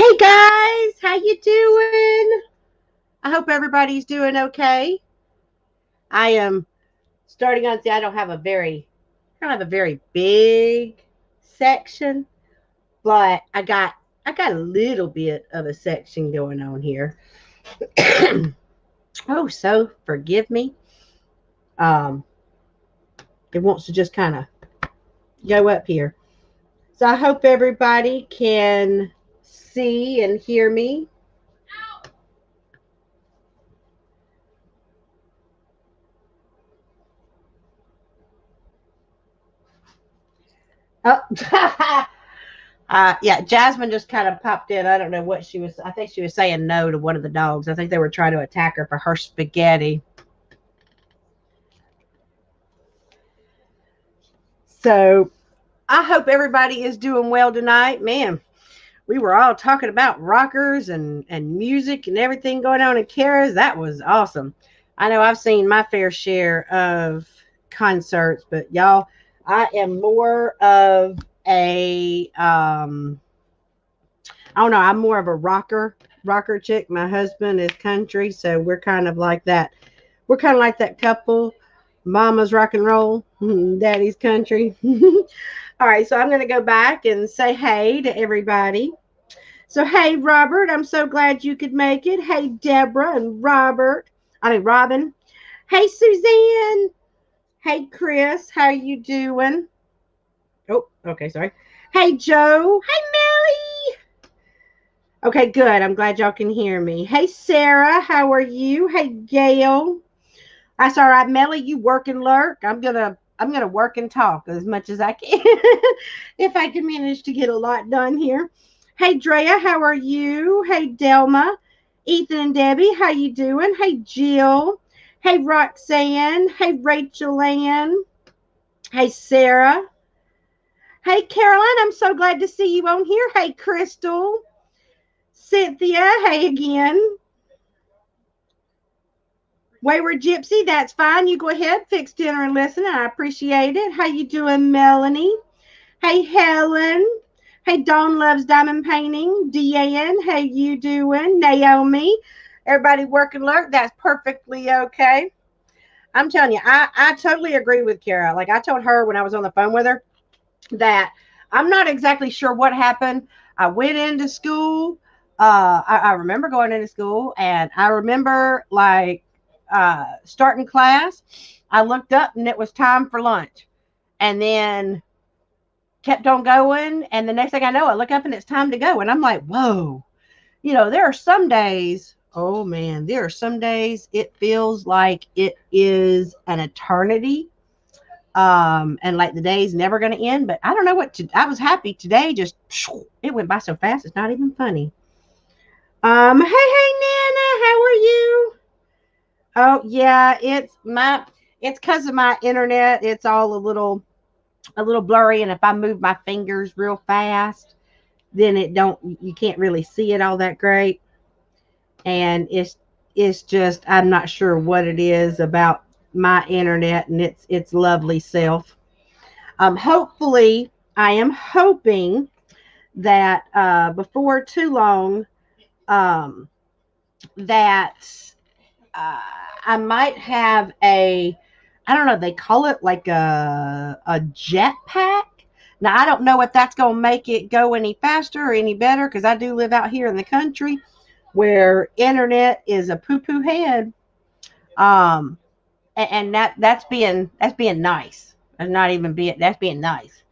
Hey guys, how you doing? I hope everybody's doing okay. I am starting on. See, I don't have a very big section, but I got a little bit of a section going on here. Oh, so forgive me. Um, it wants to just kind of go up here. So I hope everybody can see and hear me. Oh, yeah, Jasmine just kind of popped in. I don't know what she was. I think she was saying no to one of the dogs. I think they were trying to attack her for her spaghetti. So I hope everybody is doing well tonight. Man, we were all talking about rockers and music and everything going on in Kara's. That was awesome. I know I've seen my fair share of concerts, but y'all, I am more of a I don't know. I'm more of a rocker chick. My husband is country, so we're kind of like that. We're kind of like that couple. Mama's rock and roll, daddy's country. All right, so I'm going to go back and say hey to everybody. So, hey, Robert, I'm so glad you could make it. Hey, Deborah and Robin. Hey, Suzanne. Hey, Chris, how you doing? Oh, okay, sorry. Hey, Joe. Hey, Melly. Okay, good. I'm glad y'all can hear me. Hey, Sarah, how are you? Hey, Gail. That's all right, Melly. You work and lurk. I'm gonna work and talk as much as I can, if I can manage to get a lot done here. Hey, Drea, how are you? Hey, Delma, Ethan and Debbie, how you doing? Hey, Jill. Hey, Roxanne. Hey, Rachel Ann. Hey, Sarah. Hey, Caroline. I'm so glad to see you on here. Hey, Crystal. Cynthia. Hey again. Wayward Gypsy, that's fine. You go ahead, fix dinner and listen. I appreciate it. How you doing, Melanie? Hey, Helen. Hey, Dawn loves diamond painting. Deanne, how you doing? Naomi. Everybody working alert. That's perfectly okay. I'm telling you, I totally agree with Kara. Like I told her when I was on the phone with her that I'm not exactly sure what happened. I went into school. I remember going into school, and I remember like starting class. I looked up, and it was time for lunch, and then kept on going. And the next thing I know, I look up, and it's time to go. And I'm like, whoa, there are some days. Oh man, there are some days it feels like it is an eternity, and like the day's never going to end. But I don't know I was happy today. Just it went by so fast. It's not even funny. Hey, Nana, how are you? Oh yeah, it's because of my internet. It's all a little blurry, and if I move my fingers real fast, then you can't really see it all that great. And it's just I'm not sure what it is about my internet and its lovely self. Hopefully, I am hoping that before too long, um, that uh, I might have I don't know, they call it like a jet pack. Now, I don't know if that's going to make it go any faster or any better because I do live out here in the country where internet is a poo poo head. Um, and that's being nice. That's being nice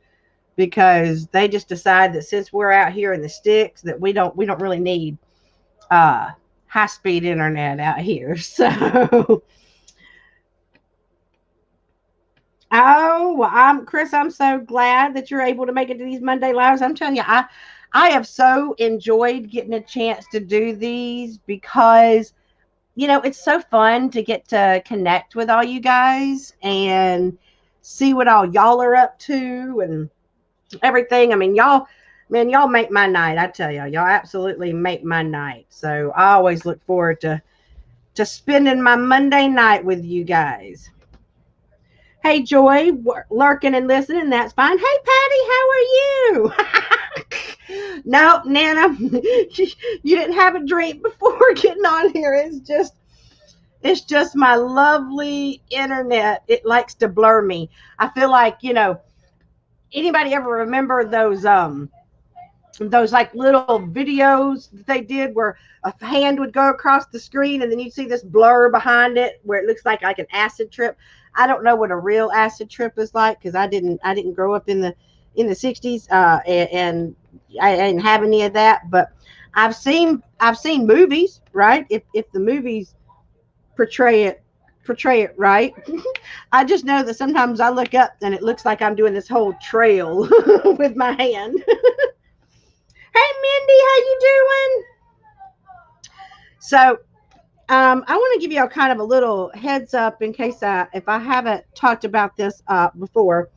because they just decide that since we're out here in the sticks that we don't really need uh high speed internet out here. So oh well, I'm Chris, I'm so glad that you're able to make it to these Monday lives. I'm telling you, I have so enjoyed getting a chance to do these because it's so fun to get to connect with all you guys and see what all y'all are up to and everything. I mean, y'all make my night. I tell y'all absolutely make my night. So I always look forward to spending my Monday night with you guys. Hey, Joy, lurking and listening. That's fine. Hey, Patty, how are you? No, Nana, you didn't have a drink before getting on here. It's just my lovely internet. It likes to blur me. I feel like, anybody ever remember those like little videos that they did where a hand would go across the screen and then you'd see this blur behind it where it looks like an acid trip. I don't know what a real acid trip is like because I didn't grow up in the 60s, and I didn't have any of that, but I've seen movies, right? If the movies portray it right. I just know that sometimes I look up and it looks like I'm doing this whole trail with my hand. Hey, Mindy, how you doing? So, I want to give you all kind of a little heads up in case if I haven't talked about this before.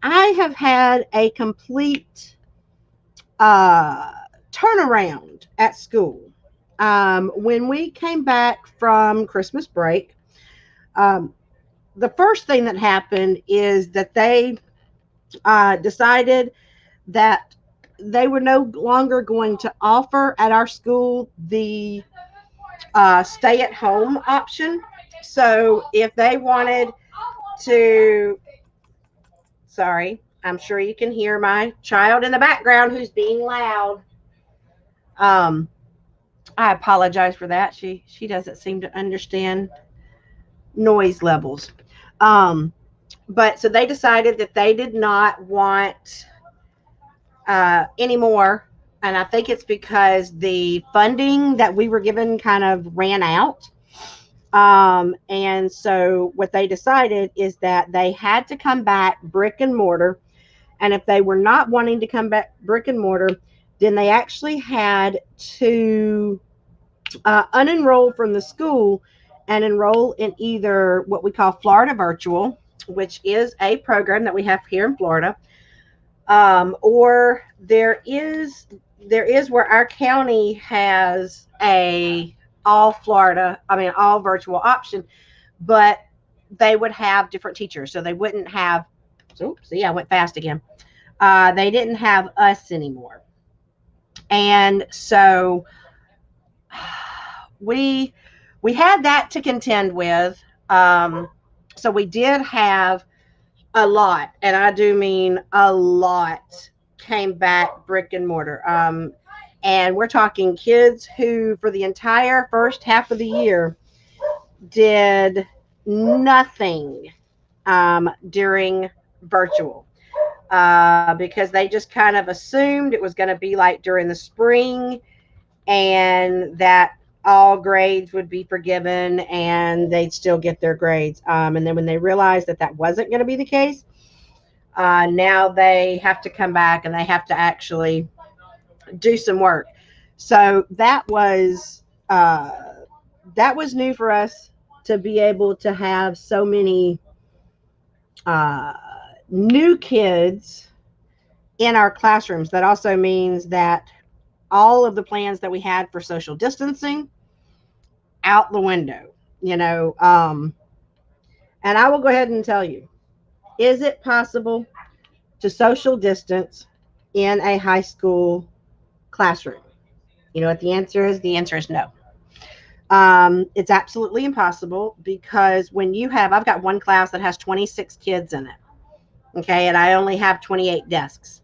I have had a complete uh, turnaround at school. When we came back from Christmas break, um, the first thing that happened is that they decided that they were no longer going to offer at our school the stay at home option. So if they wanted to, sorry, I'm sure you can hear my child in the background who's being loud. Um, I apologize for that. She doesn't seem to understand noise levels. Um, but so they decided that they did not want anymore. And I think it's because the funding that we were given kind of ran out. And so what they decided is that they had to come back brick and mortar. And if they were not wanting to come back brick and mortar, then they actually had to unenroll from the school and enroll in either what we call Florida Virtual, which is a program that we have here in Florida, or there is where our county has a all virtual option, but they would have different teachers, so they wouldn't have. So see, I went fast again. They didn't have us anymore, and so we had that to contend with. So we did have a lot, and I do mean a lot, came back brick and mortar. And we're talking kids who, for the entire first half of the year, did nothing during virtual because they just kind of assumed it was going to be like during the spring and that all grades would be forgiven and they'd still get their grades. And then when they realized that that wasn't going to be the case, now they have to come back and they have to actually do some work. So that was new for us to be able to have so many new kids in our classrooms. That also means that all of the plans that we had for social distancing out the window, and I will go ahead and tell you, is it possible to social distance in a high school classroom? You know what the answer is? The answer is no. It's absolutely impossible because I've got one class that has 26 kids in it. Okay. And I only have 28 desks,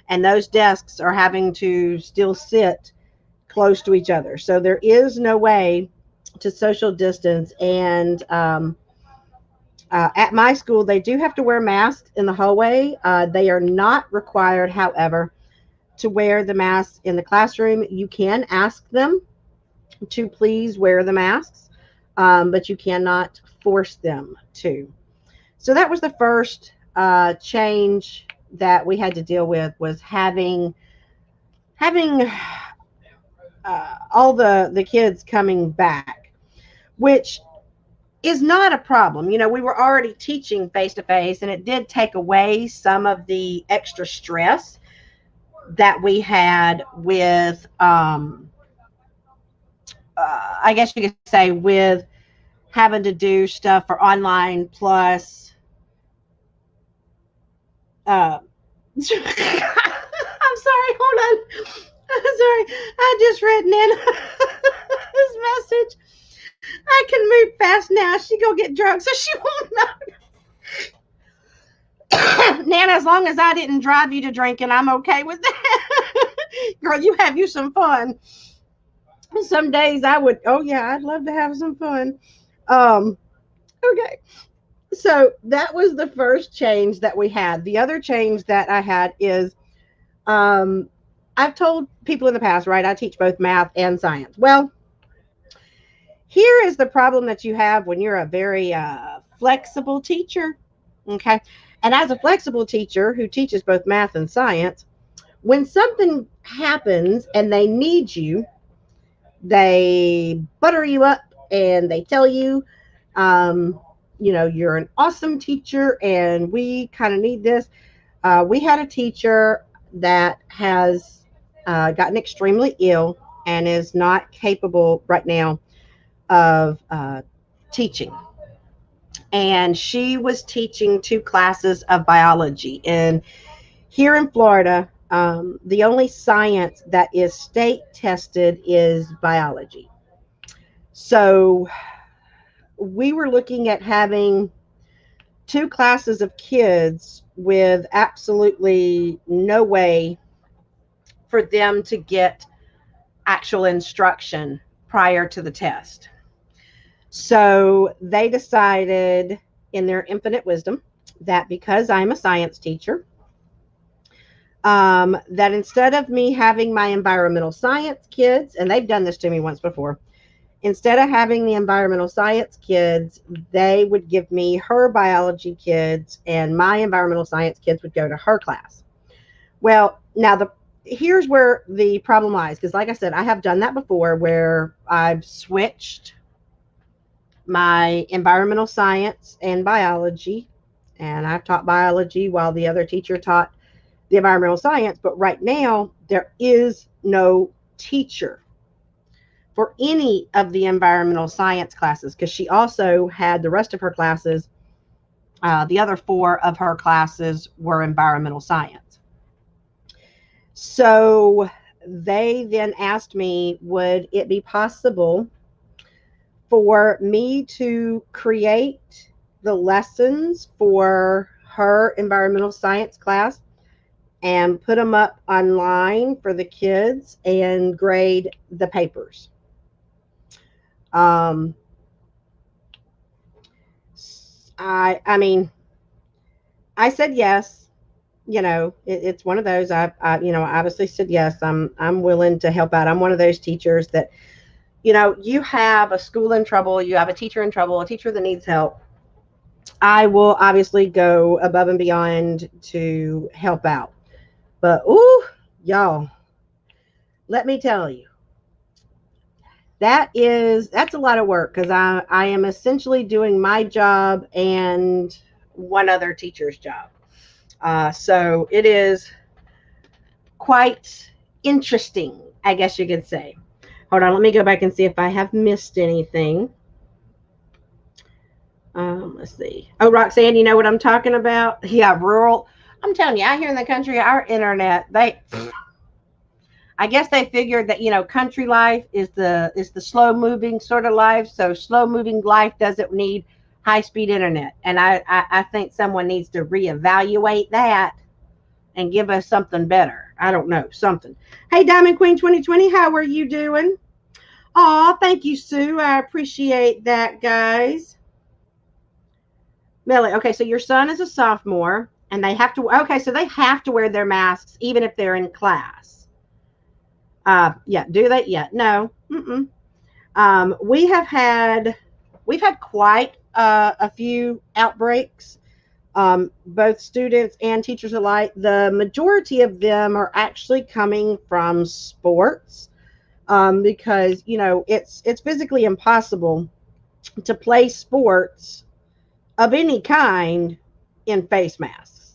and those desks are having to still sit close to each other. So there is no way to social distance. And at my school, they do have to wear masks in the hallway. They are not required, however, to wear the masks in the classroom. You can ask them to please wear the masks, but you cannot force them to. So that was the first change that we had to deal with, was having all the kids coming back, which is not a problem. We were already teaching face to face, and it did take away some of the extra stress that we had with, I guess you could say, with having to do stuff for online plus. I'm sorry, hold on. Sorry, I just read Nana's message. I can move fast now. She go get drunk, so she won't know. Nana, as long as I didn't drive you to drinking, I'm okay with that. Girl, you have you some fun. Some days I would. Oh yeah, I'd love to have some fun. Um. Okay. So that was the first change that we had. The other change that I had is um, I've told people in the past, right? I teach both math and science. Well, here is the problem that you have when you're a very flexible teacher. Okay. And as a flexible teacher who teaches both math and science, when something happens and they need you, they butter you up and they tell you, um, you're an awesome teacher and we kind of need this. We had a teacher that has gotten extremely ill and is not capable right now of teaching. And she was teaching two classes of biology. And here in Florida, the only science that is state tested is biology. So we were looking at having two classes of kids with absolutely no way for them to get actual instruction prior to the test. So they decided, in their infinite wisdom, that because I'm a science teacher, that instead of me having my environmental science kids, and they've done this to me once before, instead of having the environmental science kids, they would give me her biology kids, and my environmental science kids would go to her class. Well, now here's where the problem lies, because like I said, I have done that before where I've switched my environmental science and biology, and I've taught biology while the other teacher taught the environmental science. But right now, there is no teacher for any of the environmental science classes because she also had the rest of her classes. The other four of her classes were environmental science. So they then asked me, would it be possible for me to create the lessons for her environmental science class and put them up online for the kids and grade the papers. I mean, I said yes. It's one of those. I obviously said yes. I'm willing to help out. I'm one of those teachers that, you have a school in trouble, you have a teacher in trouble, a teacher that needs help. I will obviously go above and beyond to help out. But ooh, y'all, let me tell you, that's a lot of work because I am essentially doing my job and one other teacher's job. So it is quite interesting, I guess you could say. Hold on, let me go back and see if I have missed anything. Let's see. Oh, Roxanne, you know what I'm talking about? Yeah, rural. I'm telling you, out here in the country, our internet, I guess they figured that, country life is the slow moving sort of life. So slow moving life doesn't need high speed internet. And I think someone needs to reevaluate that and give us something better. I don't know, something. Hey, Diamond Queen 2020, how are you doing? Oh, thank you, Sue. I appreciate that, guys. Millie, okay, so your son is a sophomore, and they have to. Okay, so they have to wear their masks even if they're in class. Yeah, do they? Yeah, no. Mm-mm. We've had quite a few outbreaks, both students and teachers alike. The majority of them are actually coming from sports, because it's physically impossible to play sports of any kind in face masks.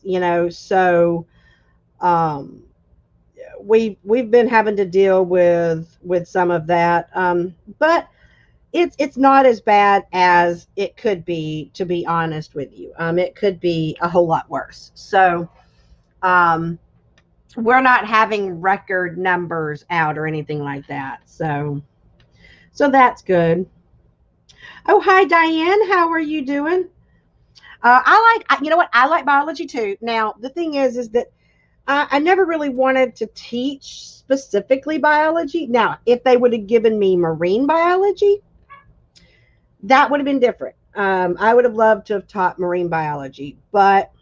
So um, we've been having to deal with some of that, but it's not as bad as it could be, to be honest with you. It could be a whole lot worse. So we're not having record numbers out or anything like that. So that's good. Oh, hi, Diane. How are you doing? You know what? I like biology too. Now, the thing is that I never really wanted to teach specifically biology. Now, if they would have given me marine biology, that would have been different. I would have loved to have taught marine biology, but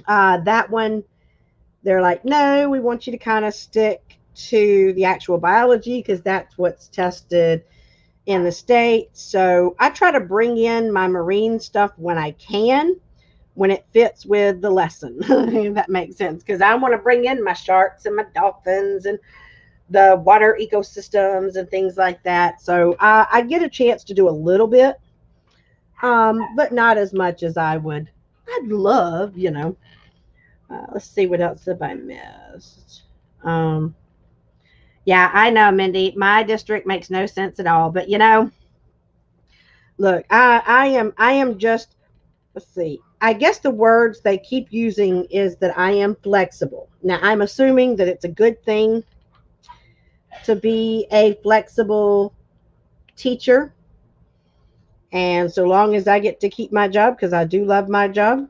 that one, they're like, no, we want you to kind of stick to the actual biology because that's what's tested in the States. So I try to bring in my marine stuff when I can, when it fits with the lesson, if that makes sense. Because I want to bring in my sharks and my dolphins and the water ecosystems and things like that. So I get a chance to do a little bit, but not as much as I'd love. Let's see what else have I missed. Yeah, I know, Mindy. My district makes no sense at all. But look, I am just, let's see. I guess the words they keep using is that I am flexible. Now I'm assuming that it's a good thing to be a flexible teacher. And so long as I get to keep my job, because I do love my job,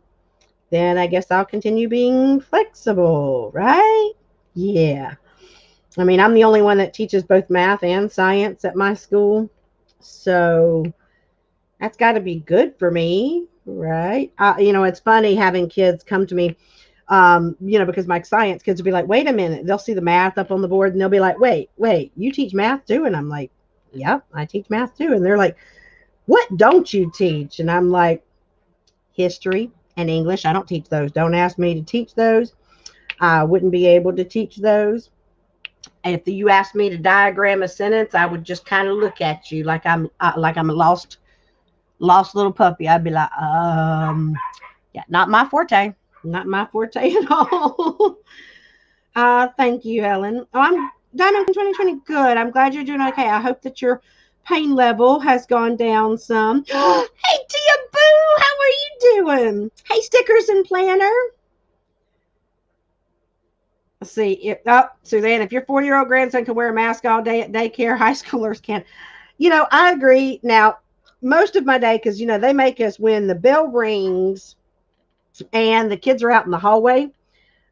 then I guess I'll continue being flexible, right? Yeah. I mean, I'm the only one that teaches both math and science at my school. So that's got to be good for me, right? It's funny having kids come to me, because my science kids will be like, wait a minute. They'll see the math up on the board and they'll be like, wait, you teach math too? And I'm like, yep, I teach math too. And they're like, what don't you teach? And I'm like, history and English. I don't teach those. Don't ask me to teach those. I wouldn't be able to teach those. If you asked me to diagram a sentence, I would just kind of look at you like I'm a lost little puppy. I'd be like, yeah, not my forte. Not my forte at all. Thank you, Helen. Oh, I'm Diamond 2020. Good. I'm glad you're doing okay. I hope that your pain level has gone down some. Hey, Tia Boo, how are you doing? Hey, Stickers and Planner. Let's see. Suzanne, if your 4-year-old grandson can wear a mask all day at daycare, high schoolers can. I agree. Now, most of my day, because, they make us when the bell rings and the kids are out in the hallway,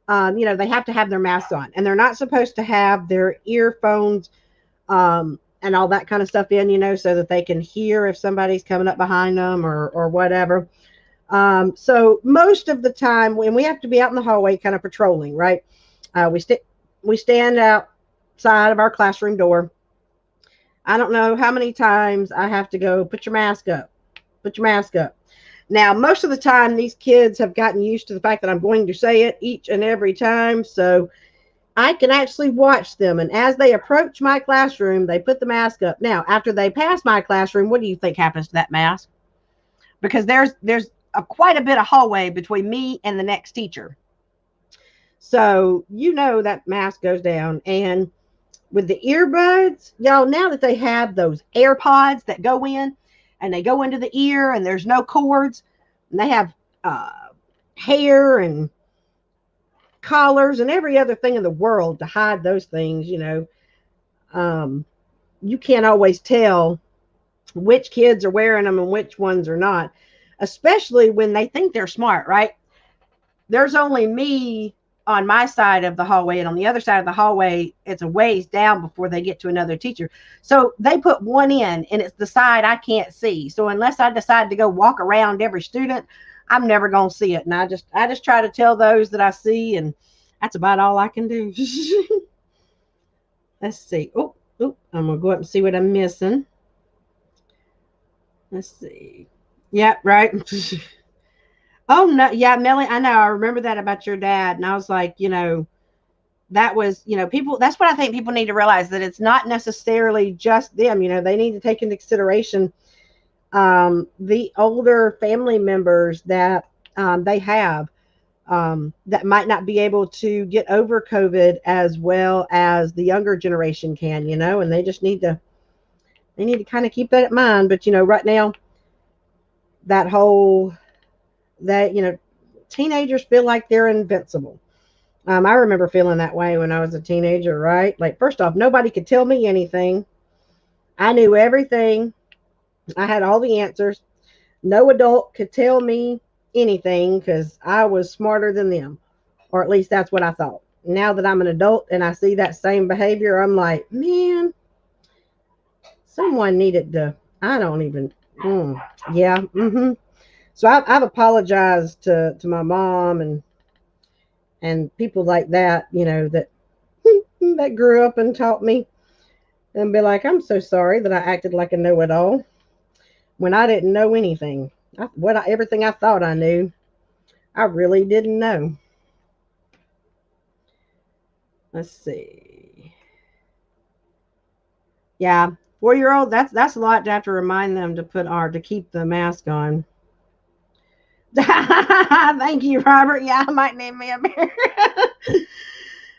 they have to have their masks on. And they're not supposed to have their earphones and all that kind of stuff in, so that they can hear if somebody's coming up behind them or whatever. So most of the time when we have to be out in the hallway kind of patrolling, right? We stand outside of our classroom door. I don't know how many times I have to go, put your mask up. Put your mask up. Now, most of the time, these kids have gotten used to the fact that I'm going to say it each and every time. So I can actually watch them. And as they approach my classroom, they put the mask up. Now, after they pass my classroom, what do you think happens to that mask? Because there's quite a bit of hallway between me and the next teacher. So, that mask goes down. And with the earbuds, y'all, now that they have those AirPods that go in and they go into the ear and there's no cords, and they have hair and collars and every other thing in the world to hide those things, you can't always tell which kids are wearing them and which ones are not, especially when they think they're smart, right? There's only me on my side of the hallway, and on the other side of the hallway, it's a ways down before they get to another teacher. So they put one in, and it's the side I can't see. So unless I decide to go walk around every student, I'm never going to see it. And I just try to tell those that I see, and that's about all I can do. Let's see. Oh, I'm going to go up and see what I'm missing. Let's see. Yeah, right. Oh, no. Yeah, Melly, I know. I remember that about your dad. And I was like, that was, people, that's what I think people need to realize, that it's not necessarily just them. They need to take into consideration the older family members that they have that might not be able to get over COVID as well as the younger generation can, and they just need to kind of keep that in mind. But, right now, teenagers feel like they're invincible. I remember feeling that way when I was a teenager, right? Like, first off, nobody could tell me anything. I knew everything. I had all the answers. No adult could tell me anything because I was smarter than them, or at least that's what I thought. Now that I'm an adult and I see that same behavior, I'm like, man, someone needed to. I don't even. Yeah. So I've apologized to my mom and people like that, that that grew up and taught me, and be like, I'm so sorry that I acted like a know-it-all when I didn't know anything. Everything I thought I knew, I really didn't know. Let's see. Yeah, 4-year-old. That's a lot to have to remind them to keep the mask on. Thank you, Robert. Yeah, I might name me a mirror.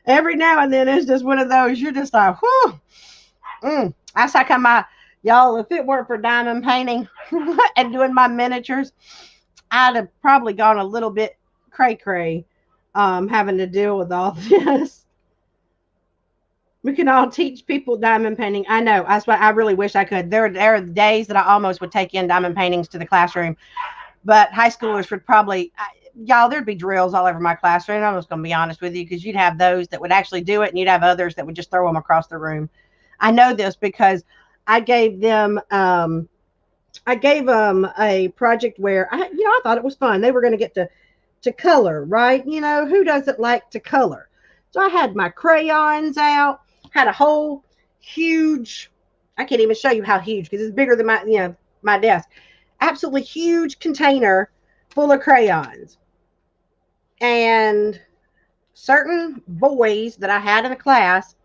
Every now and then, it's just one of those. You're just like, whew. That's how come y'all. If it weren't for diamond painting and doing my miniatures, I'd have probably gone a little bit cray cray, having to deal with all this. We can all teach people diamond painting. I know. That's why I really wish I could. There are days that I almost would take in diamond paintings to the classroom, but high schoolers would probably, y'all, there'd be drills all over my classroom. I'm just going to be honest with you, because you'd have those that would actually do it, and you'd have others that would just throw them across the room. I know this because I gave them a project where I thought it was fun. They were going to get to color, right? Who doesn't like to color? So I had my crayons out, had a whole huge, I can't even show you how huge because it's bigger than my desk. Absolutely huge container full of crayons. And certain boys that I had in the class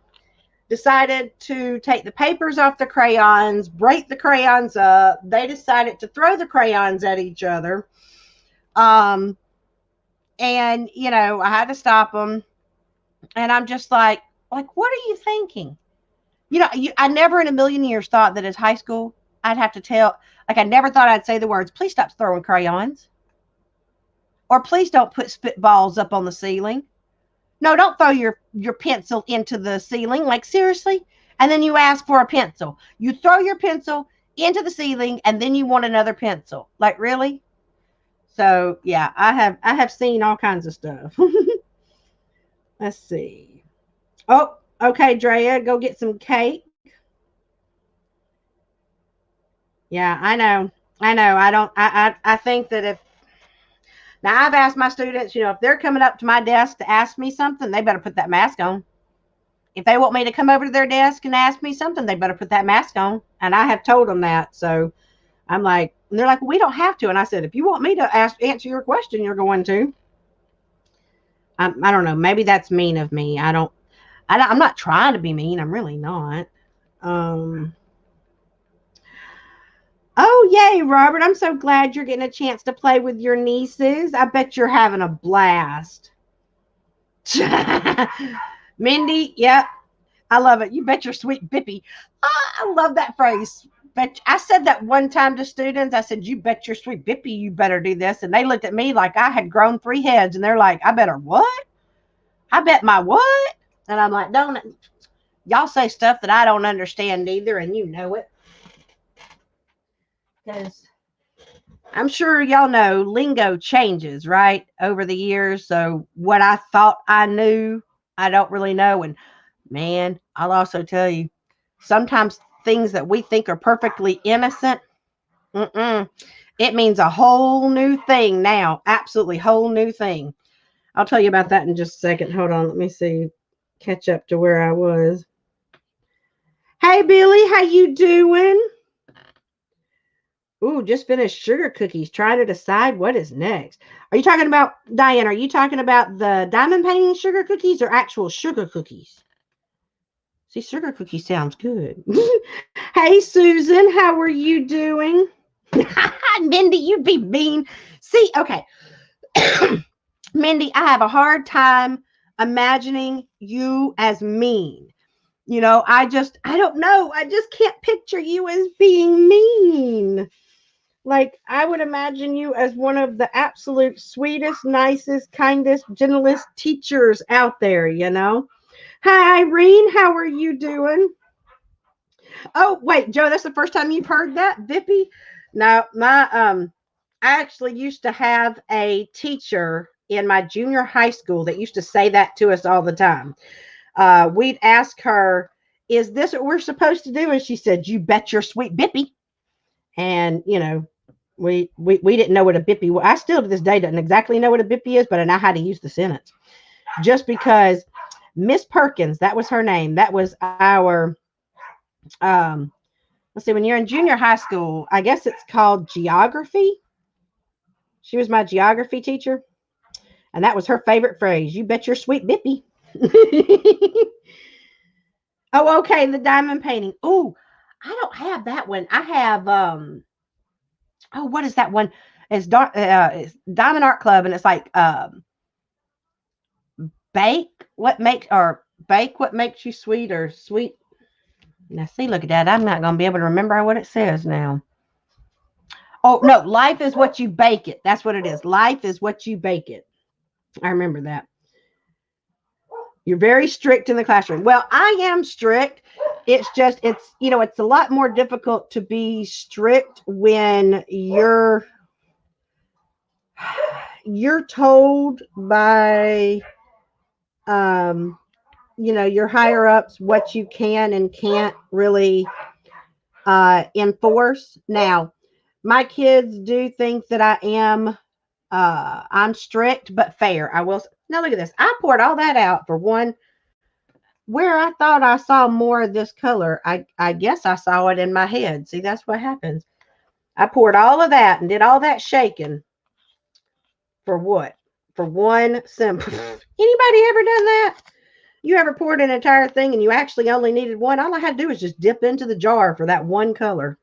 decided to take the papers off the crayons, break the crayons up. They decided to throw the crayons at each other. And, I had to stop them. And I'm just like, what are you thinking? I never in a million years thought that as high school, I'd have to tell, I never thought I'd say the words, please stop throwing crayons. Or please don't put spitballs up on the ceiling. No, don't throw your pencil into the ceiling. Like, seriously? And then you ask for a pencil. You throw your pencil into the ceiling and then you want another pencil. Like, really? So, yeah, I have seen all kinds of stuff. Let's see. Oh, okay, Drea, go get some cake. Yeah, I know. I don't I think that if now I've asked my students, if they're coming up to my desk to ask me something, they better put that mask on. If they want me to come over to their desk and ask me something, they better put that mask on. And I have told them that. So I'm like, and they're like, we don't have to. And I said, if you want me to answer your question, you're going to. I don't know. Maybe that's mean of me. I'm not trying to be mean. I'm really not. Oh, yay, Robert. I'm so glad you're getting a chance to play with your nieces. I bet you're having a blast. Mindy, yep. I love it. You bet your sweet bippy. I love that phrase. But I said that one time to students. I said, you bet your sweet bippy you better do this. And they looked at me like I had grown 3 heads. And they're like, I better what? I bet my what? And I'm like, don't. Y'all say stuff that I don't understand either. And you know it. Because I'm sure y'all know lingo changes, right, over the years. So what I thought I knew, I don't really know. And man, I'll also tell you, sometimes things that we think are perfectly innocent, it means a whole new thing now. Absolutely whole new thing. I'll tell you about that in just a second. Hold on. Let me see. Catch up to where I was. Hey, Billy, how you doing? Ooh, just finished sugar cookies. Trying to decide what is next. Are you talking about, Diane, are you talking about the diamond painting sugar cookies or actual sugar cookies? See, sugar cookie sounds good. Hey, Susan, how are you doing? Mindy, you be mean. See, okay. Mindy, I have a hard time imagining you as mean. I don't know. I just can't picture you as being mean. Like, I would imagine you as one of the absolute sweetest, nicest, kindest, gentlest teachers out there, you know? Hi, Irene. How are you doing? Oh, wait, Joe, that's the first time you've heard that? Vippy? No, I actually used to have a teacher in my junior high school that used to say that to us all the time. We'd ask her, "Is this what we're supposed to do?" And she said, "You bet your sweet Bippy." And, we didn't know what a bippy was. I still to this day don't exactly know what a bippy is, but I know how to use the sentence. Just because Miss Perkins, that was her name. That was our um let's see, when you're in junior high school, I guess it's called geography. She was my geography teacher, and that was her favorite phrase. You bet your sweet bippy. Oh, okay, the diamond painting. Oh, I don't have that one. I have oh, what is that one? It's Diamond Art Club, and it's like bake what makes you sweet, or sweet. Now see, look at that. I'm not gonna be able to remember what it says now. Oh no, life is what you bake it. That's what it is. Life is what you bake it. I remember that. You're very strict in the classroom. Well, I am strict. It's just it's a lot more difficult to be strict when you're told by your higher ups what you can and can't really enforce. Now, my kids do think that I'm strict but fair. I will. Now look at this. I poured all that out for one. Where I thought I saw more of this color, I guess I saw it in my head. See, that's what happens. I poured all of that and did all that shaking for what? For one simple. Anybody ever done that? You ever poured an entire thing and you actually only needed one? All I had to do was just dip into the jar for that one color.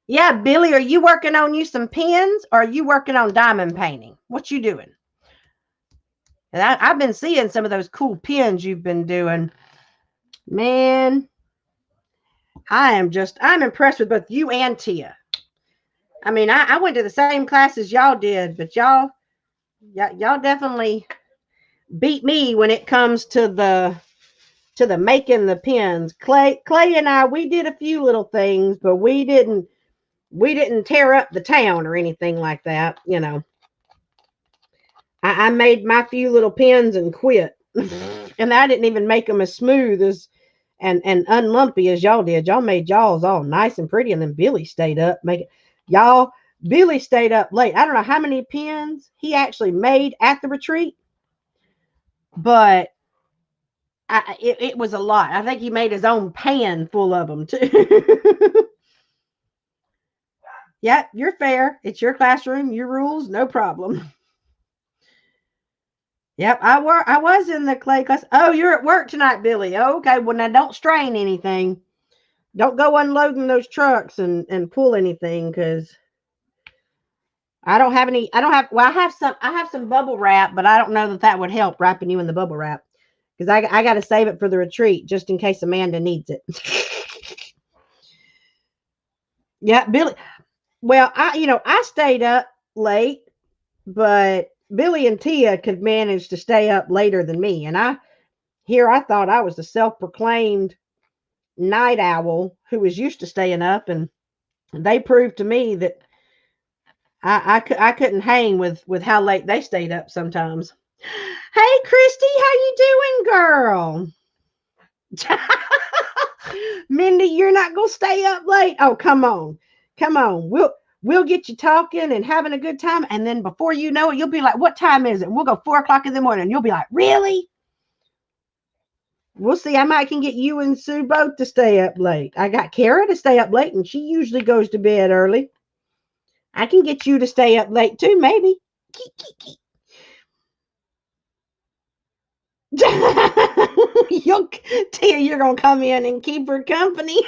Yeah, Billy, are you working on you some pens, or are you working on diamond painting? What you doing? And I've been seeing some of those cool pens you've been doing. Man, I'm impressed with both you and Tia. I mean, I went to the same class as y'all did, but y'all definitely beat me when it comes to the making the pens. Clay and I, we did a few little things, but we didn't tear up the town or anything like that. I made my few little pens and quit. And I didn't even make them as smooth as and unlumpy as y'all did. Y'all made y'all's all nice and pretty, and then Billy stayed up making y'all. Billy stayed up late. I don't know how many pens he actually made at the retreat, but it was a lot. I think he made his own pan full of them too. Yeah, you're fair. It's your classroom, your rules, no problem. Yep, I was in the clay class. Oh, you're at work tonight, Billy. Okay, well now don't strain anything. Don't go unloading those trucks and pull anything, because I don't have any. I don't have. Well, I have some bubble wrap, but I don't know that would help wrapping you in the bubble wrap, because I got to save it for the retreat just in case Amanda needs it. Yeah, Billy. Well, I stayed up late, but Billy and Tia could manage to stay up later than me, and I thought I was the self-proclaimed night owl who was used to staying up, and they proved to me that I couldn't hang with how late they stayed up sometimes. Hey, Christy, how you doing, girl? Mindy, you're not gonna stay up late. Oh, come on, come on. We'll get you talking and having a good time, and then before you know it, you'll be like, "What time is it?" And we'll go 4 o'clock in the morning. And you'll be like, "Really?" We'll see. I might can get you and Sue both to stay up late. I got Kara to stay up late, and she usually goes to bed early. I can get you to stay up late too, maybe. you'll Tia, you're gonna come in and keep her company.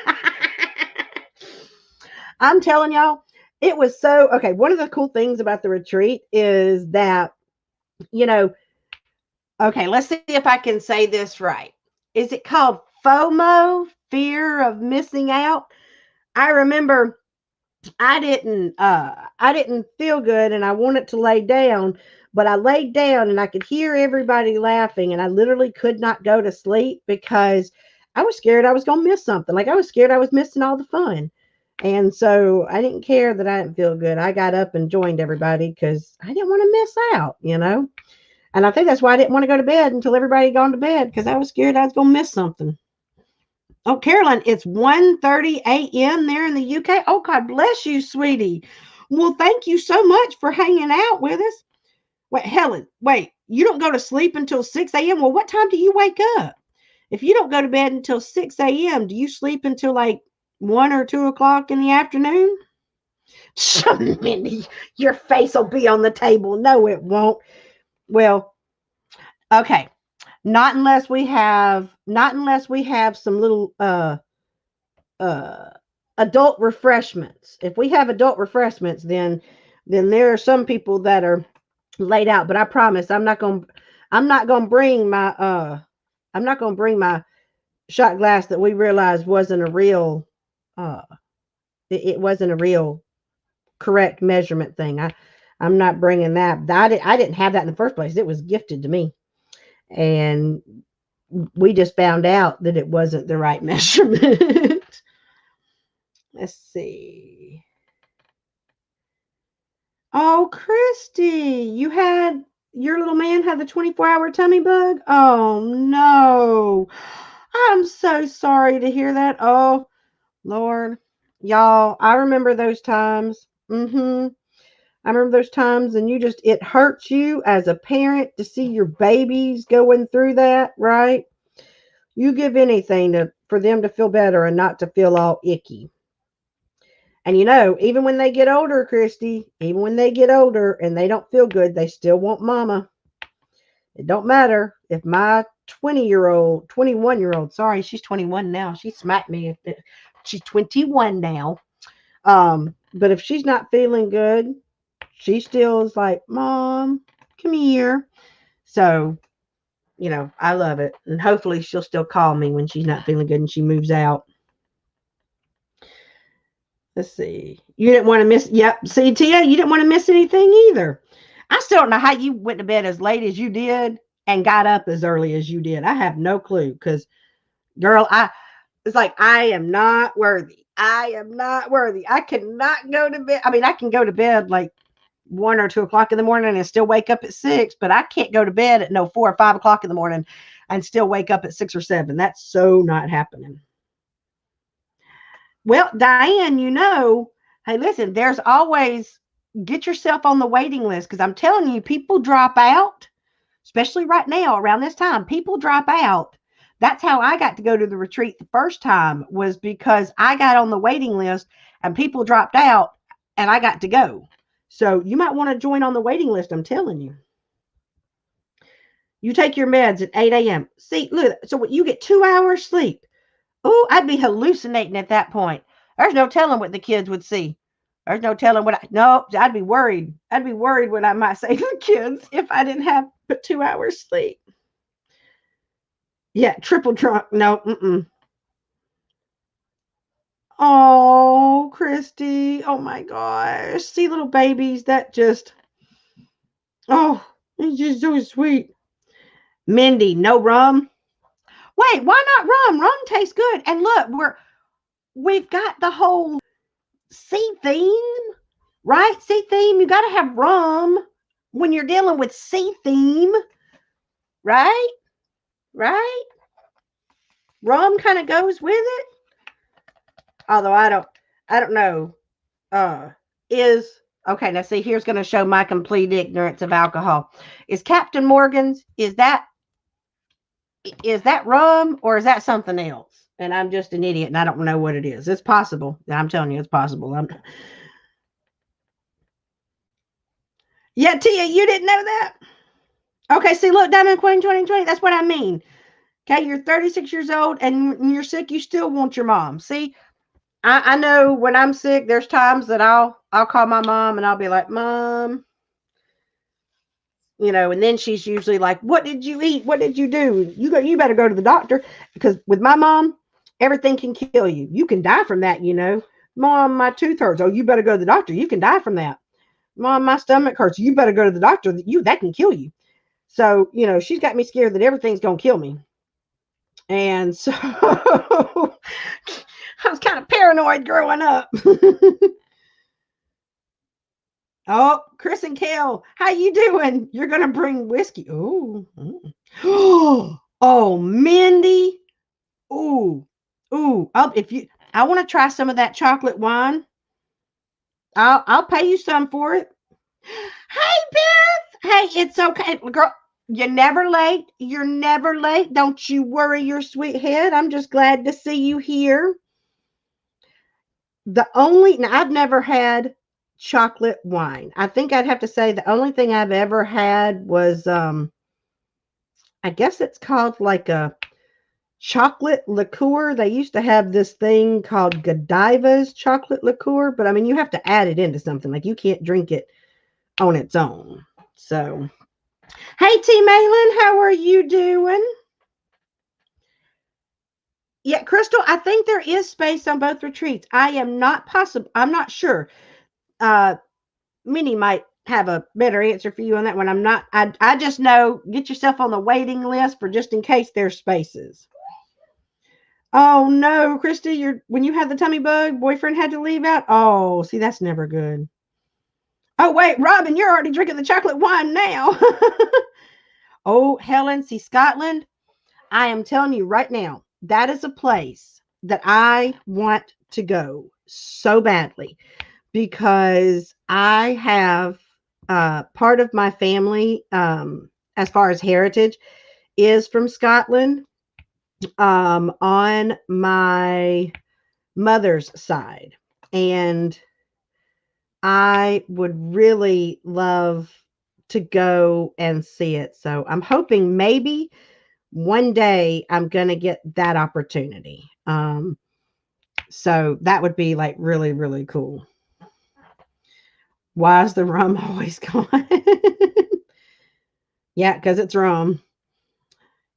I'm telling y'all, it was so okay. One of the cool things about the retreat is that, you know, okay, let's see if I can say this right. Is it called FOMO, fear of missing out? I remember I didn't feel good and I wanted to lay down, but I laid down and I could hear everybody laughing and I literally could not go to sleep because I was scared I was going to miss something. Like I was scared I was missing all the fun. And so I didn't care that I didn't feel good. I got up and joined everybody because I didn't want to miss out, you know? And I think that's why I didn't want to go to bed until everybody had gone to bed because I was scared I was going to miss something. Oh, Carolyn, it's 1:30 a.m. there in the UK. Oh, God bless you, sweetie. Well, thank you so much for hanging out with us. Wait, Helen, wait, you don't go to sleep until 6 a.m.? Well, what time do you wake up? If you don't go to bed until 6 a.m., do you sleep until like 1 or 2 o'clock in the afternoon? Mindy, your face will be on the table. No, it won't. Well, okay. Not unless we have some little uh adult refreshments. If we have adult refreshments, then there are some people that are laid out. But I promise I'm not gonna bring my shot glass that we realized wasn't a real uh it wasn't a real correct measurement thing. I'm not bringing that. I didn't have that in the first place. It was gifted to me, and we just found out that it wasn't the right measurement. Let's see. Oh, Christy, your little man had the 24-hour tummy bug? Oh, no. I'm so sorry to hear that. Oh, Lord. Y'all, I remember those times. I remember those times, and it hurts you as a parent to see your babies going through that, right? You give anything for them to feel better and not to feel all icky. And even when they get older, Christy, even when they get older and they don't feel good, they still want mama. It don't matter if my 20-year-old, 21-year-old, sorry, she's 21 now. She smacked me. She's 21 now. But if she's not feeling good, she still is like, Mom, come here. So, I love it. And hopefully she'll still call me when she's not feeling good and she moves out. Let's see. You didn't want to miss. Yep. See, Tia, you didn't want to miss anything either. I still don't know how you went to bed as late as you did and got up as early as you did. I have no clue because, girl, it's like I am not worthy. I am not worthy. I cannot go to bed. I mean, I can go to bed like 1 or 2 o'clock in the morning and still wake up at 6, but I can't go to bed at 4 or 5 o'clock in the morning and still wake up at 6 or 7. That's so not happening. Well, Diane, hey, listen, there's always get yourself on the waiting list because I'm telling you, people drop out, especially right now around this time. People drop out. That's how I got to go to the retreat the first time, was because I got on the waiting list and people dropped out and I got to go. So you might want to join on the waiting list. I'm telling you. You take your meds at 8 a.m. See, look, so you get 2 hours sleep. Oh, I'd be hallucinating at that point. There's no telling what the kids would see. There's no telling I'd be worried. I'd be worried what I might say to the kids if I didn't have but 2 hours sleep. Yeah, triple drunk. No, Oh, Christy. Oh my gosh. See little babies that just, it's just so sweet. Mindy, no rum. Wait, why not rum? Rum tastes good. And look, we've got the whole sea theme, right? Sea theme. You got to have rum when you're dealing with sea theme, right? Right? Rum kind of goes with it. Although I don't know. Is okay. Now see, here's going to show my complete ignorance of alcohol. Is Captain Morgan's? Is that rum or is that something else? And I'm just an idiot and I don't know what it is. It's possible. I'm telling you, it's possible. Yeah, Tia, you didn't know that? Okay, see, look, Diamond Queen 2020, that's what I mean. Okay, you're 36 years old and you're sick, you still want your mom. See, I know when I'm sick, there's times that I'll call my mom and I'll be like, Mom, and then she's usually like, what did you eat? What did you do? You better go to the doctor, because with my mom, everything can kill you. You can die from that, Mom, my tooth hurts. Oh, you better go to the doctor. You can die from that. Mom, my stomach hurts. You better go to the doctor. That can kill you. So, she's got me scared that everything's going to kill me. And so I was kind of paranoid growing up. Oh, Chris and Kel, how you doing? You're going to bring whiskey. Ooh. Oh, Mindy. Ooh. Ooh. I want to try some of that chocolate wine. I'll pay you some for it. Hey, Beth. Hey, it's okay. Girl, you're never late. You're never late. Don't you worry your sweet head. I'm just glad to see you here. Now, I've never had chocolate wine. I think I'd have to say the only thing I've ever had was, I guess it's called like a chocolate liqueur. They used to have this thing called Godiva's chocolate liqueur, but I mean, you have to add it into something. Like you can't drink it on its own. So, hey, T. Malin, how are you doing? Yeah, Crystal, I think there is space on both retreats. I am not possible. I'm not sure. Minnie might have a better answer for you on that one. I'm not. I just know get yourself on the waiting list for just in case there's spaces. Oh no, Christy, when you had the tummy bug, boyfriend had to leave out. Oh, see, that's never good. Oh wait, Robin, you're already drinking the chocolate wine now. Oh, Helen, see, Scotland. I am telling you right now, that is a place that I want to go so badly because I have part of my family, as far as heritage, is from Scotland, on my mother's side. And I would really love to go and see it. So I'm hoping maybe one day I'm going to get that opportunity. So that would be like really, really cool. Why is the rum always gone? Yeah, because it's rum.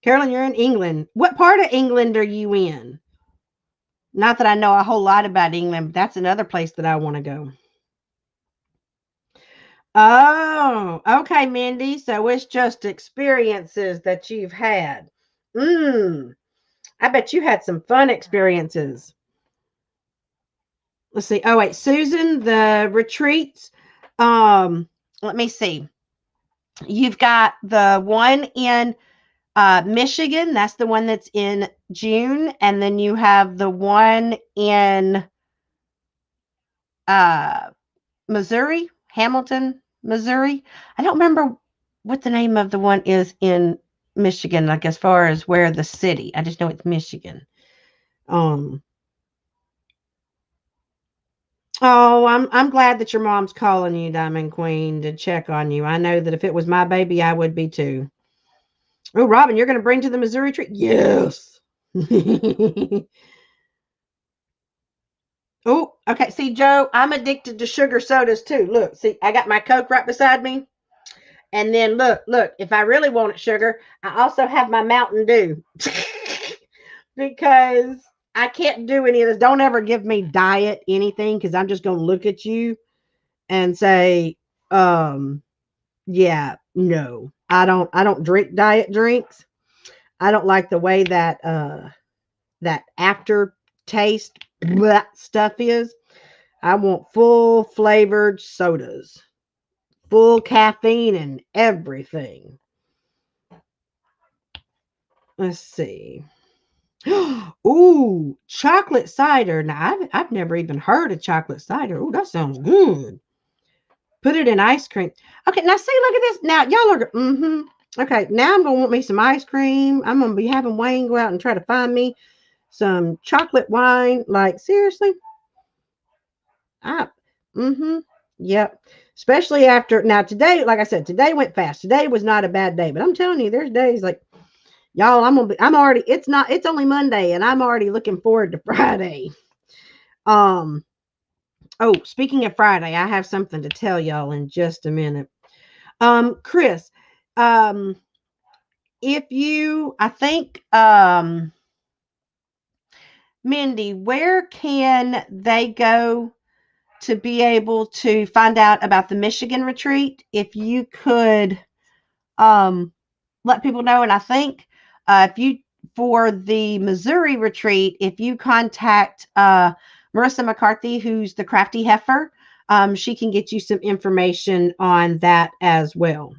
Carolyn, you're in England. What part of England are you in? Not that I know a whole lot about England, but that's another place that I want to go. Oh, okay, Mindy. So it's just experiences that you've had. I bet you had some fun experiences. Let's see. Oh, wait, Susan, the retreats. Let me see. You've got the one in Michigan. That's the one that's in June. And then you have the one in Missouri, Hamilton, Missouri. I don't remember what the name of the one is in Michigan, like as far as where the city. I just know it's Michigan. Oh, I'm glad that your mom's calling you, Diamond Queen, to check on you. I know that if it was my baby, I would be too. Oh, Robin, you're going to bring to the Missouri tree? Yes. Oh, okay. See, Joe, I'm addicted to sugar sodas too. Look, see, I got my Coke right beside me. And then look, if I really wanted sugar, I also have my Mountain Dew. Because I can't do any of this. Don't ever give me diet anything because I'm just going to look at you and say, yeah, no. I don't drink diet drinks. I don't like the way that after taste stuff is. I want full flavored sodas, full caffeine and everything. Let's see. Ooh, chocolate cider. Now, I've never even heard of chocolate cider. Ooh, that sounds good. Put it in ice cream. Okay, now see, look at this. Now, y'all are, okay, now I'm going to want me some ice cream. I'm going to be having Wayne go out and try to find me some chocolate wine. Like, seriously? I, yep. Especially after, now today, like I said, today went fast. Today was not a bad day, but I'm telling you, there's days like, y'all, it's only Monday and I'm already looking forward to Friday. Oh, speaking of Friday, I have something to tell y'all in just a minute. Chris, I think, Mindy, where can they go to be able to find out about the Michigan retreat? If you could let people know. And I think if you, for the Missouri retreat, if you contact Marissa McCarthy, who's the Crafty Heifer, she can get you some information on that as well.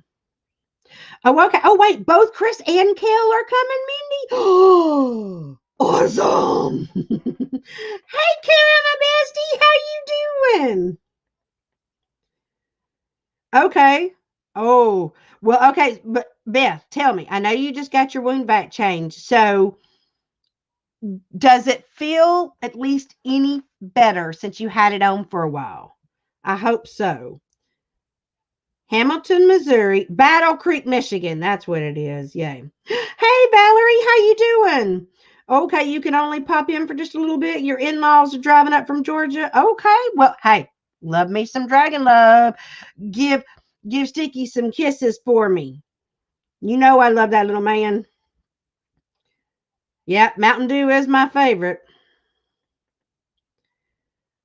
Oh, okay. Oh, wait, both Chris and Kel are coming, Mindy? Oh, awesome. Hey, Kara, my bestie, how you doing? Okay. Oh, well, okay. But Beth, tell me, I know you just got your wound vac changed. So does it feel at least any better since you had it on for a while? I hope so. Hamilton, Missouri, Battle Creek, Michigan. That's what it is. Yay. Hey, Valerie, how you doing? Okay, you can only pop in for just a little bit. Your in-laws are driving up from Georgia. Okay, well, hey, love me some dragon love. Give Sticky some kisses for me. You know I love that little man. Yep, Mountain Dew is my favorite.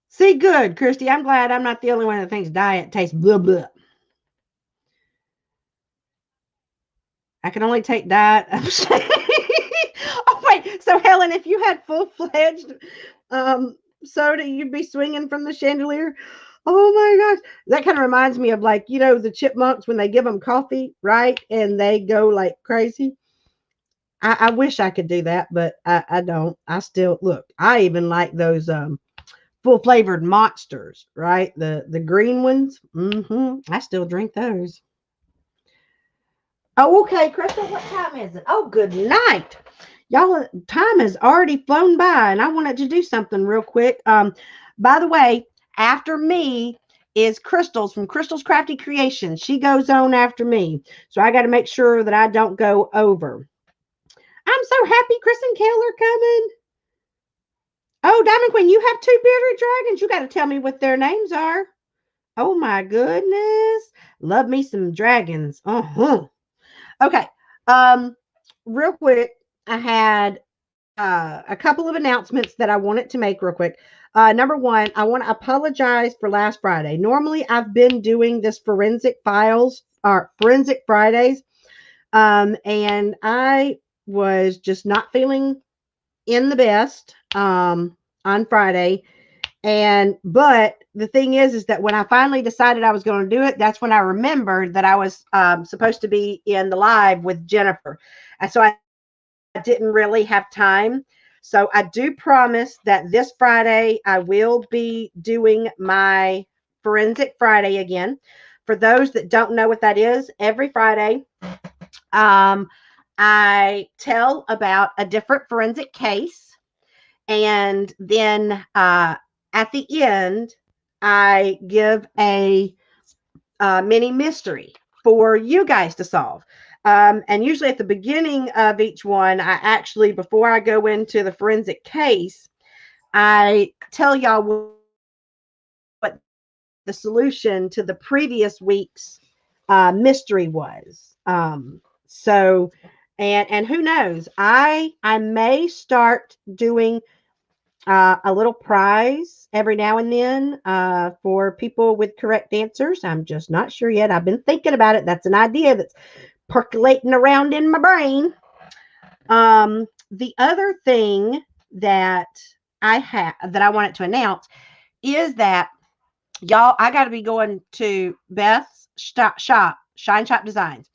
See, good, Christy. I'm glad I'm not the only one that thinks diet tastes blah blah. I can only take diet. Oh wait, so Helen, if you had full-fledged soda, you'd be swinging from the chandelier. Oh my gosh, that kind of reminds me of, like, the chipmunks when they give them coffee, right? And they go like crazy. I wish I could do that, but I don't. I still look. I even like those full flavored monsters, right? The green ones. I still drink those. Oh, okay, Crystal, what time is it? Oh, good night. Y'all, time has already flown by, and I wanted to do something real quick. By the way, after me is Crystal's from Crystal's Crafty Creations. She goes on after me. So I got to make sure that I don't go over. I'm so happy Chris and Kel are coming. Oh, Diamond Queen, you have two bearded dragons. You got to tell me what their names are. Oh, my goodness. Love me some dragons. Uh-huh. Okay. Real quick, I had a couple of announcements that I wanted to make real quick. Number one, I want to apologize for last Friday. Normally, I've been doing this forensic files or forensic Fridays, and I was just not feeling in the best on Friday. But the thing is that when I finally decided I was going to do it, that's when I remembered that I was supposed to be in the live with Jennifer. And so I didn't really have time. So I do promise that this Friday I will be doing my Forensic Friday again. For those that don't know what that is, every Friday, I tell about a different forensic case. And then at the end, I give a mini mystery for you guys to solve. And usually at the beginning of each one, I actually, before I go into the forensic case, I tell y'all what the solution to the previous week's mystery was. So, and who knows, I may start doing a little prize every now and then for people with correct answers. I'm just not sure yet. I've been thinking about it. That's an idea that's percolating around in my brain. The other thing that I wanted to announce is that, y'all, I got to be going to Beth's shop, Shine Shop Designs.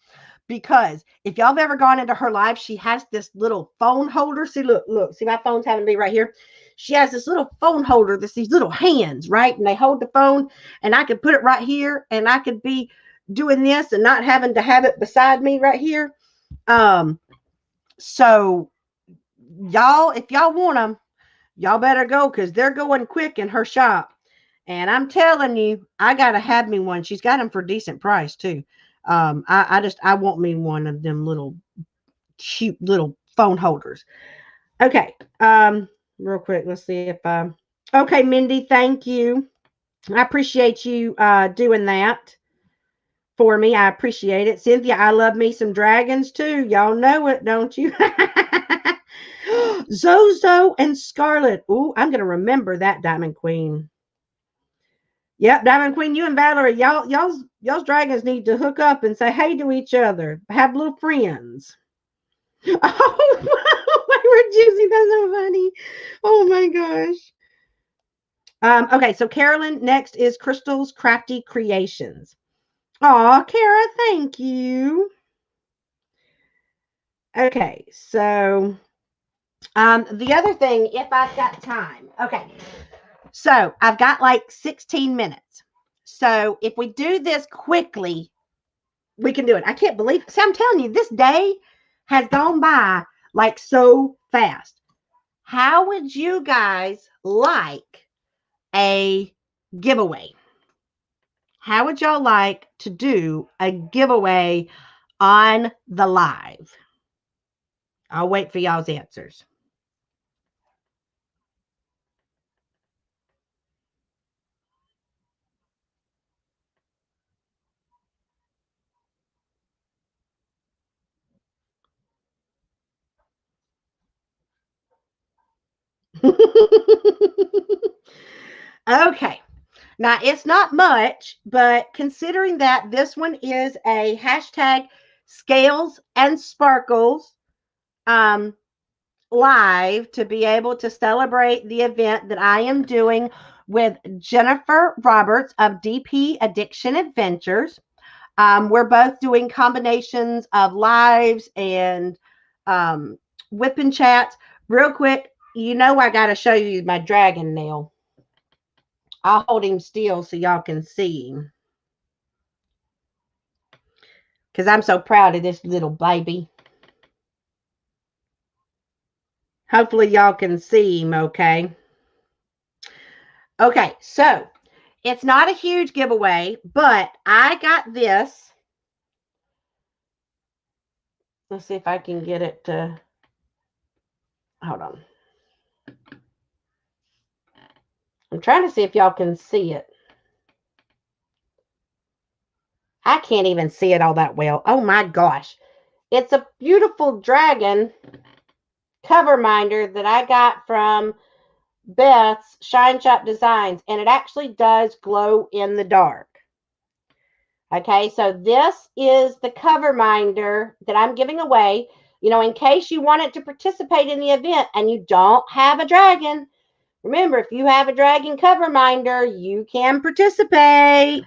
Because if y'all have ever gone into her live, she has this little phone holder. See, look, see, my phone's having to be right here. She has this little phone holder that's these little hands, right? And they hold the phone, and I could put it right here, and I could be doing this and not having to have it beside me right here. So y'all, if y'all want them, y'all better go, because they're going quick in her shop. And I'm telling you, I got to have me one. She's got them for a decent price too. I want me one of them little cute little phone holders. Okay. Real quick, let's see if okay, Mindy, thank you. I appreciate you doing that for me. I appreciate it. Cynthia, I love me some dragons too. Y'all know it, don't you? Zozo and Scarlet. Ooh, I'm going to remember that, Diamond Queen. Yep, Diamond Queen, you and Valerie, y'all's dragons need to hook up and say hey to each other. Have little friends. Oh, my word, Juicy, that's so funny. Oh my gosh. Okay, so Carolyn, next is Crystal's Crafty Creations. Aw, Kara, thank you. Okay, so the other thing, if I've got time. Okay, so I've got like 16 minutes. So if we do this quickly, we can do it. I can't believe it. See, I'm telling you, this day has gone by like so fast. How would you guys like a giveaway? How would y'all like to do a giveaway on the live? I'll wait for y'all's answers. Okay. Now, it's not much, but considering that this one is a hashtag scales and sparkles live to be able to celebrate the event that I am doing with Jennifer Roberts of DP Addiction Adventures. We're both doing combinations of lives and whipping chats. Real quick, you know I got to show you my dragon nail. I'll hold him still so y'all can see him. Because I'm so proud of this little baby. Hopefully y'all can see him okay. Okay, so it's not a huge giveaway, but I got this. Let's see if I can get it to, hold on. I'm trying to see if y'all can see it. I can't even see it all that well. Oh my gosh. It's a beautiful dragon cover minder that I got from Beth's Shine Shop Designs, and it actually does glow in the dark. Okay, so this is the cover minder that I'm giving away, you know, in case you wanted to participate in the event and you don't have a dragon. Remember, if you have a dragon cover minder, you can participate.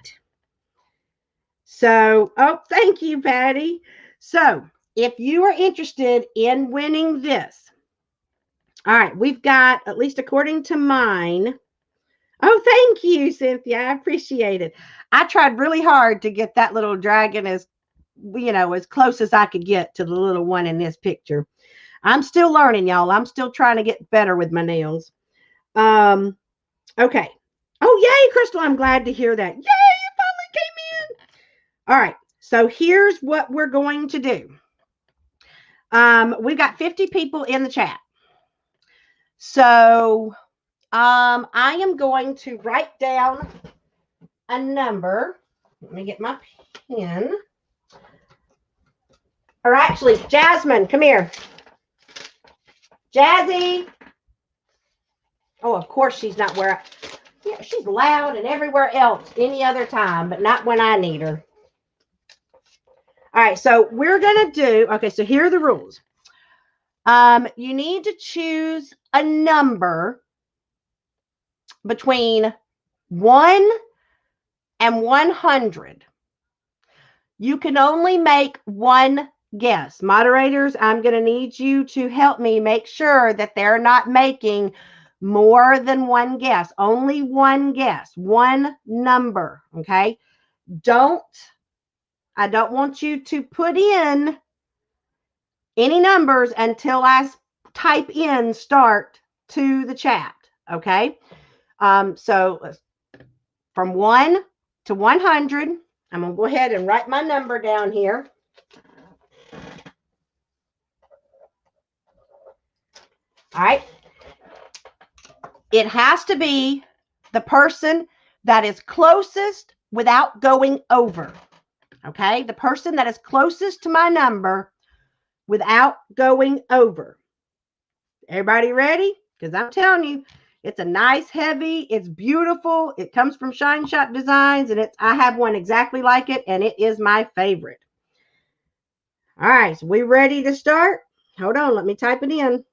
So, oh, thank you, Patty. So, if you are interested in winning this, all right, we've got, at least according to mine. Oh, thank you, Cynthia. I appreciate it. I tried really hard to get that little dragon as, you know, as close as I could get to the little one in this picture. I'm still learning, y'all. I'm still trying to get better with my nails. Okay. Oh, yay, Crystal. I'm glad to hear that. Yay, it finally came in. All right. So here's what we're going to do. We've got 50 people in the chat. So I am going to write down a number. Let me get my pen. Or actually, Jasmine, come here. Jazzy. Oh, of course she's not where yeah, she's loud and everywhere else any other time, but not when I need her. All right, so we're going to do, okay, so here are the rules. You need to choose a number between 1 and 100. You can only make one guess. Moderators, I'm going to need you to help me make sure that they're not making more than one guess. Only one guess, one number, okay? I don't want you to put in any numbers until I type in start to the chat, okay? So from 1 to 100, I'm going to go ahead and write my number down here. All right. It has to be the person that is closest without going over. Okay? The person that is closest to my number without going over. Everybody ready? Because I'm telling you, it's a nice, heavy, it's beautiful. It comes from Shine Shop Designs, and I have one exactly like it, and it is my favorite. All right, so we ready to start? Hold on, let me type it in.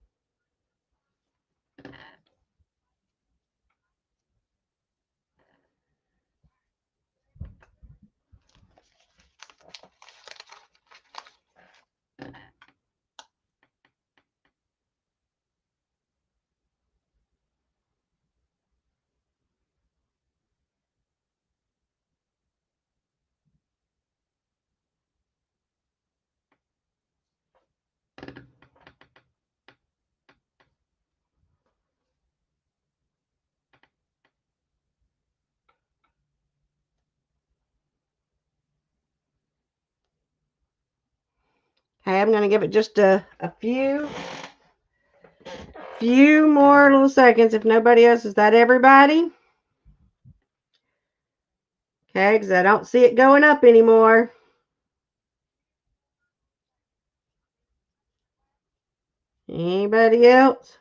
Okay, I'm going to give it just a few more little seconds if nobody else. Is that everybody? Okay, because I don't see it going up anymore. Anybody else?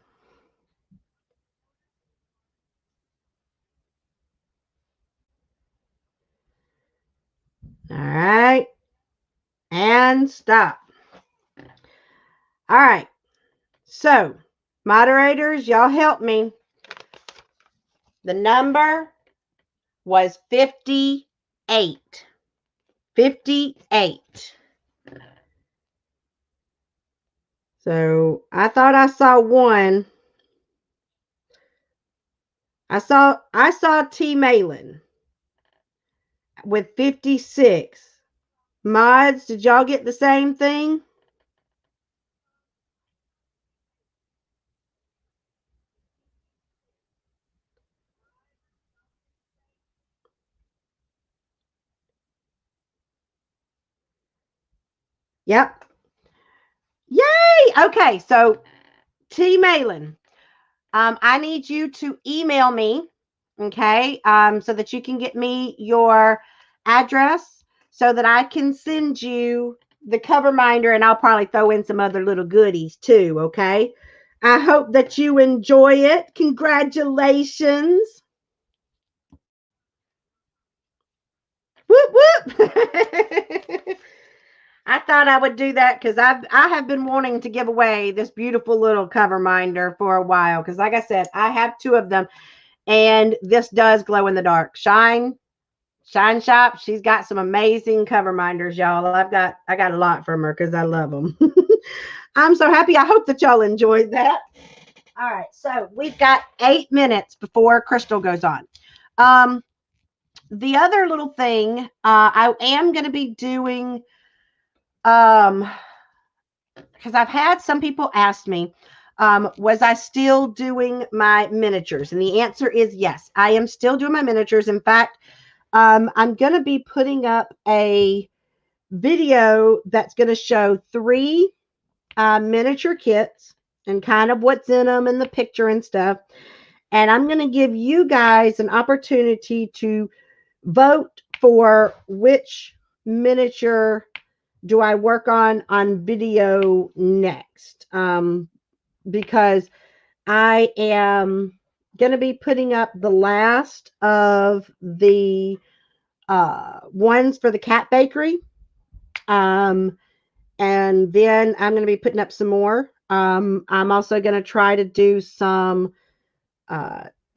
All right. And stop. All right. So, moderators, y'all help me. The number was 58. 58. So, I thought I saw one. I saw T. Malin with 56. Mods, did y'all get the same thing? Yep. Yay! Okay, so T. Malin, I need you to email me, okay, so that you can get me your address so that I can send you the cover minder, and I'll probably throw in some other little goodies too, okay? I hope that you enjoy it. Congratulations. Whoop, whoop. I thought I would do that because I have been wanting to give away this beautiful little cover minder for a while. Because like I said, I have two of them, and this does glow in the dark. Shine Shop. She's got some amazing cover minders, y'all. I got a lot from her because I love them. I'm so happy. I hope that y'all enjoyed that. All right, so we've got 8 minutes before Crystal goes on. The other little thing, I am going to be doing, because I've had some people ask me, was I still doing my miniatures? And the answer is yes, I am still doing my miniatures. In fact, I'm going to be putting up a video that's going to show 3 miniature kits and kind of what's in them and the picture and stuff. And I'm going to give you guys an opportunity to vote for which miniature do I work on video next. Because I am going to be putting up the last of the ones for the cat bakery. And then I'm going to be putting up some more. I'm also going to try to do some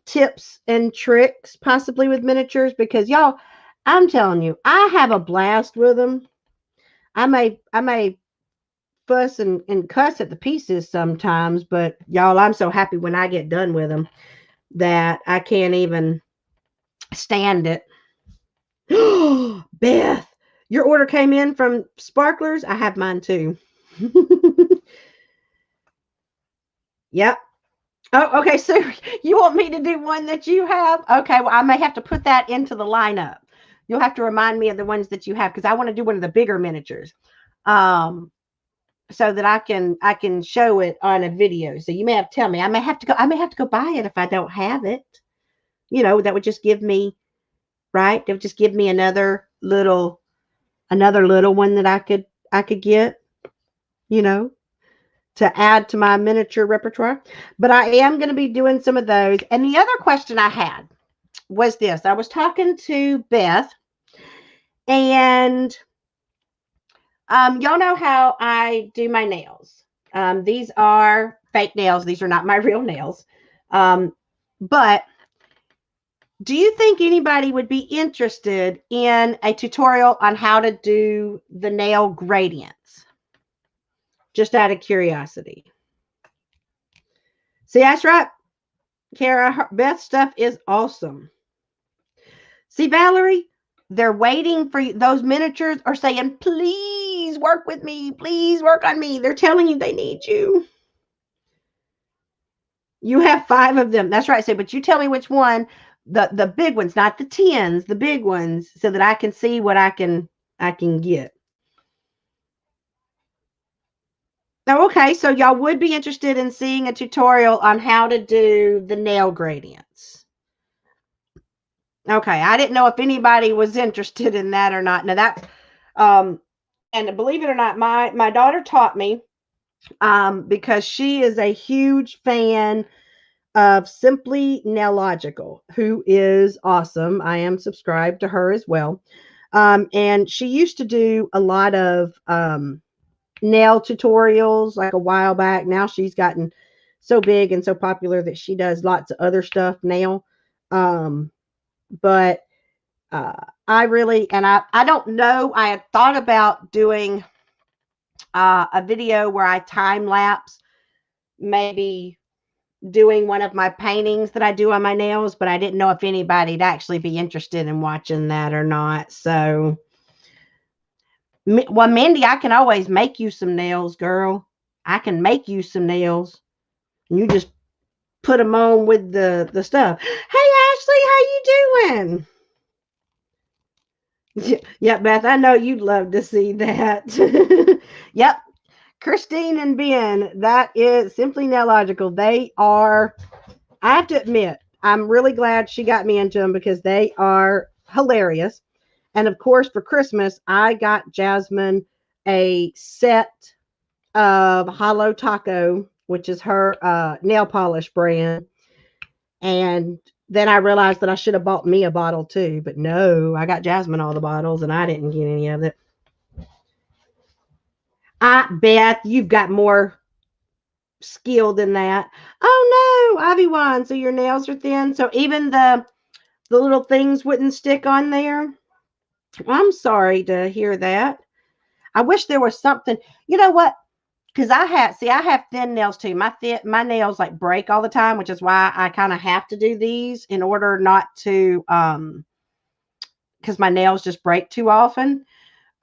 tips and tricks, possibly with miniatures, because y'all, I'm telling you, I have a blast with them. I may fuss and cuss at the pieces sometimes, but y'all, I'm so happy when I get done with them that I can't even stand it. Beth, your order came in from Sparklers. I have mine too. Yep. Oh, okay. So you want me to do one that you have? Okay. Well, I may have to put that into the lineup. You'll have to remind me of the ones that you have because I want to do one of the bigger miniatures, so that I can show it on a video. So you may have to tell me. I may have to go buy it if I don't have it. That would just give me, right? That would just give me another little one that I could get. You know. to add to my miniature repertoire. But I am going to be doing some of those. And the other question I had was this. I was talking to Beth, and y'all know how I do my nails. These are fake nails. These are not my real nails. But do you think anybody would be interested in a tutorial on how to do the nail gradients? Just out of curiosity. See, that's right, Kara. Beth's stuff is awesome. See, Valerie, they're waiting for you. Those miniatures are saying, please work with me. Please work on me. They're telling you they need you. You have 5 of them. That's right. Say, but you tell me which one, the big ones, not the 10s, the big ones, so that I can see what I can get. Oh, okay, so y'all would be interested in seeing a tutorial on how to do the nail gradients. Okay, I didn't know if anybody was interested in that or not. Now that, and believe it or not, my daughter taught me, because she is a huge fan of Simply Nailogical, who is awesome. I am subscribed to her as well. And she used to do a lot of nail tutorials like a while back. Now she's gotten so big and so popular that she does lots of other stuff now. But I really, and I don't know, I had thought about doing a video where I time lapse, maybe doing one of my paintings that I do on my nails, but I didn't know if anybody'd actually be interested in watching that or not. So, well, Mindy, I can always make you some nails, girl. I can make you some nails. You just put them on with the stuff. Hey, Ashley, how you doing? Yeah, Beth, I know you'd love to see that. Yep. Christine and Ben, that is Simply Nailogical. They are, I have to admit, I'm really glad she got me into them because they are hilarious. And of course, for Christmas, I got Jasmine a set of Hollow Taco, which is her nail polish brand. And then I realized that I should have bought me a bottle too, but no, I got Jasmine all the bottles and I didn't get any of it. I bet you've got more skill than that. Oh no, Ivy Wine. So your nails are thin. So even the little things wouldn't stick on there. I'm sorry to hear that. I wish there was something. You know what? Because I have thin nails too. My nails like break all the time, which is why I kind of have to do these in order not to because my nails just break too often.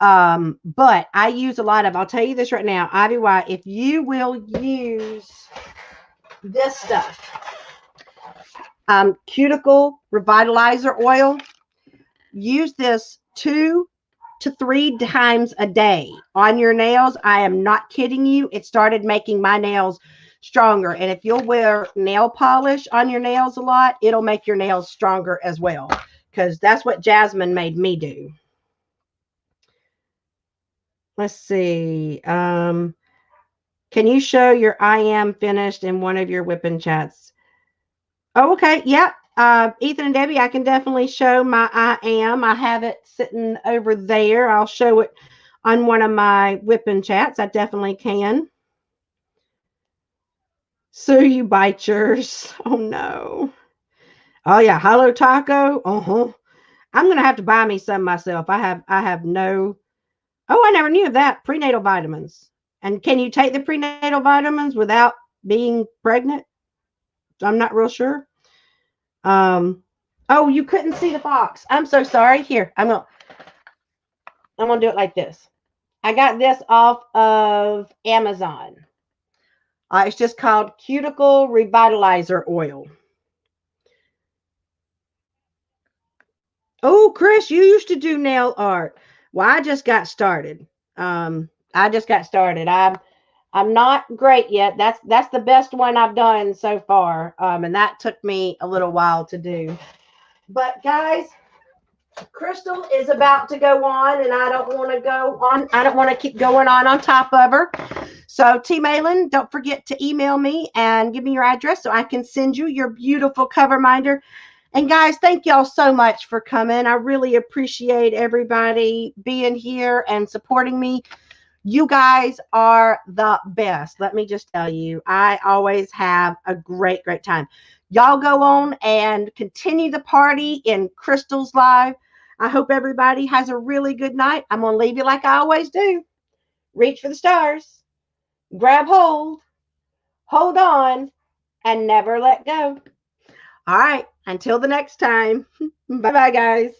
But I use a lot of, I'll tell you this right now, Ivy White, if you will use this stuff, cuticle revitalizer oil, use this 2 to 3 times a day on your nails. I am not kidding you. It started making my nails stronger. And if you'll wear nail polish on your nails a lot, it'll make your nails stronger as well. Because that's what Jasmine made me do. Let's see. Can you show your I am finished in one of your whipping chats? Oh, okay. Yeah. Ethan and Debbie, I can definitely show my I am. I have it sitting over there. I'll show it on one of my whipping chats. I definitely can. So you bite yours. Oh no. Oh yeah, Hollow Taco. Uh-huh. I'm gonna have to buy me some myself. I have no. Oh, I never knew of that. Prenatal vitamins. And can you take the prenatal vitamins without being pregnant? I'm not real sure. Oh, you couldn't see the box. I'm so sorry. Here, I'm gonna do it like this. I got this off of Amazon. It's just called Cuticle Revitalizer Oil. Oh, Chris, you used to do nail art. Well, I just got started. I just got started. I'm not great yet. That's the best one I've done so far. And that took me a little while to do. But guys, Crystal is about to go on, and I don't want to go on. I don't want to keep going on top of her. So, T. Malin, don't forget to email me and give me your address so I can send you your beautiful cover minder. And guys, thank y'all so much for coming. I really appreciate everybody being here and supporting me. You guys are the best. Let me just tell you, I always have a great, great time. Y'all go on and continue the party in Crystal's live. I hope everybody has a really good night. I'm going to leave you like I always do. Reach for the stars, grab hold on, and never let go. All right. Until the next time. Bye bye, guys.